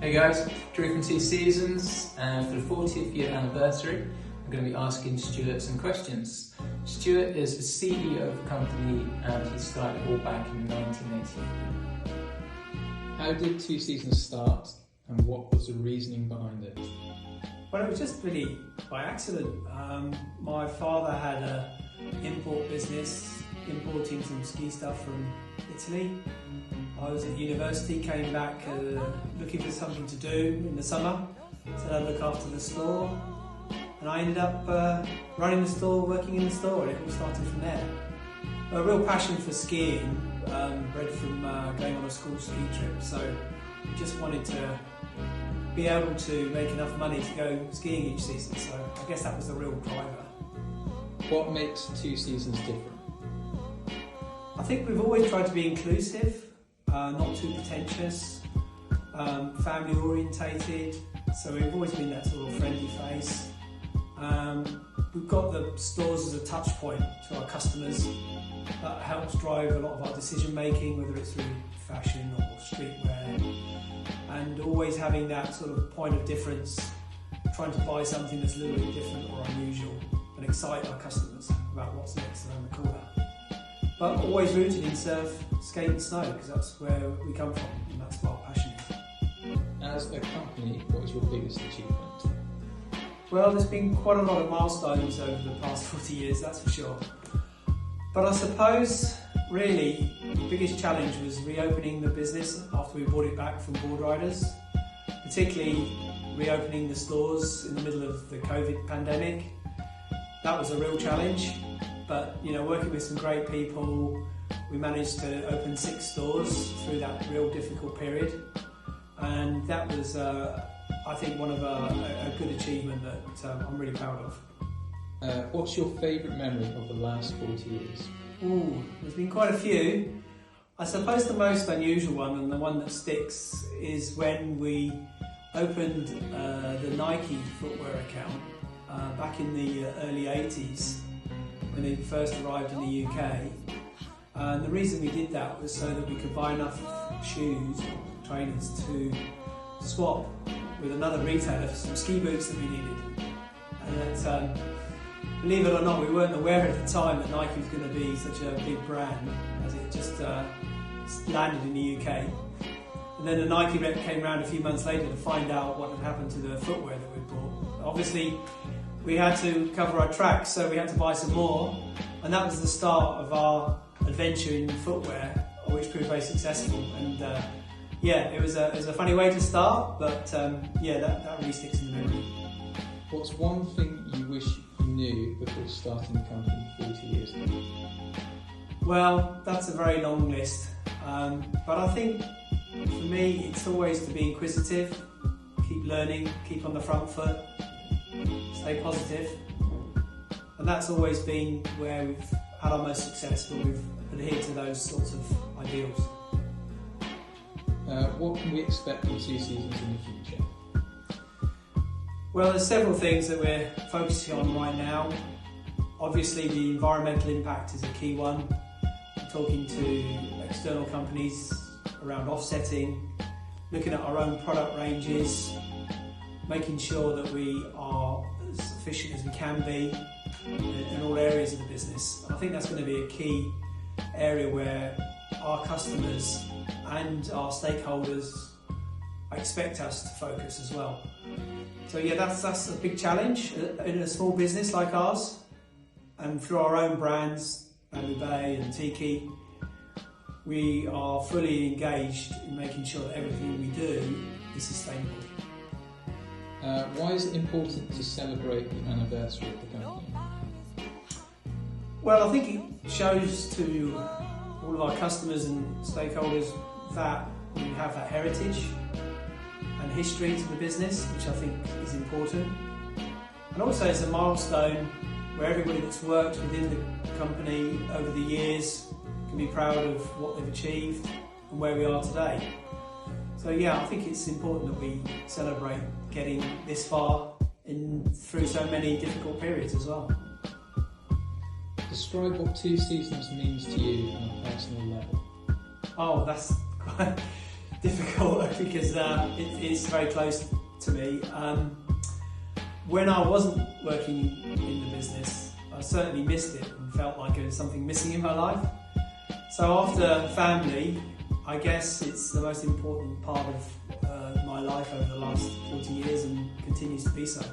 Hey guys, Drew from Two Seasons, and for the 40th year anniversary, I'm going to be asking Stuart some questions. Stuart is the CEO of the company and he started all back in 1988. How did Two Seasons start and what was the reasoning behind it? Well, it was just really by accident. My father had an import business, importing some ski stuff from Italy. I was at university, came back looking for something to do in the summer, said I'd look after the store, and I ended up running the store, working in the store, and it all started from there. A real passion for skiing, bred from going on a school ski trip, so I just wanted to be able to make enough money to go skiing each season, so I guess that was the real driver. What makes Two Seasons different? I think we've always tried to be inclusive, not too pretentious, family orientated, so we've always been that sort of friendly face. We've got the stores as a touch point to our customers. That helps drive a lot of our decision making, whether it's through fashion or streetwear, and always having that sort of point of difference, trying to buy something that's a little bit different or unusual and excite our customers about what's next around the corner. But always rooted in surf, skate and snow, because that's where we come from and that's what our passion is. As a company, what is your biggest achievement? Well, there's been quite a lot of milestones over the past 40 years, that's for sure. But I suppose, really, the biggest challenge was reopening the business after we bought it back from board riders, particularly reopening the stores in the middle of the COVID pandemic. That was a real challenge, but working with some great people, we managed to open 6 stores through that real difficult period, and that was, I think, one of a good achievement that I'm really proud of. What's your favourite memory of the last 40 years? Ooh, there's been quite a few. I suppose the most unusual one and the one that sticks is when we opened the Nike footwear account back in the early 80s when they first arrived in the UK. And the reason we did that was so that we could buy enough shoes, trainers, to swap with another retailer for some ski boots that we needed. And that, believe it or not, we weren't aware at the time that Nike was going to be such a big brand, as it just landed in the UK. And then the Nike rep came around a few months later to find out what had happened to the footwear that we'd bought. Obviously, we had to cover our tracks, so we had to buy some more, and that was the start of our adventure in footwear, which proved very successful. And it was a funny way to start, but that really sticks in the memory. What's one thing you wish you knew before starting the company 40 years ago? Well, that's a very long list, but I think for me it's always to be inquisitive, keep learning, keep on the front foot, stay positive, and that's always been where we've had our most success, when we've adhered to those sorts of ideals. What can we expect from Two Seasons in the future? Well, there's several things that we're focusing on right now. Obviously, the environmental impact is a key one. We're talking to external companies around offsetting, looking at our own product ranges, making sure that we are as efficient as we can be in all areas of the business. And I think that's going to be a key area where our customers and our stakeholders expect us to focus as well. So that's a big challenge in a small business like ours, and through our own brands, Bamboo Bay and Tiki, we are fully engaged in making sure that everything we do is sustainable. Why is it important to celebrate the anniversary of the company? Well, I think it shows to all of our customers and stakeholders that we have that heritage and history to the business, which I think is important. And also it's a milestone where everybody that's worked within the company over the years can be proud of what they've achieved and where we are today. So I think it's important that we celebrate getting this far through so many difficult periods as well. Describe what Two Seasons means to you on a personal level. Oh, that's difficult because it's very close to me. When I wasn't working in the business, I certainly missed it and felt like there was something missing in my life. So after family, I guess it's the most important part of my life over the last 40 years and continues to be so.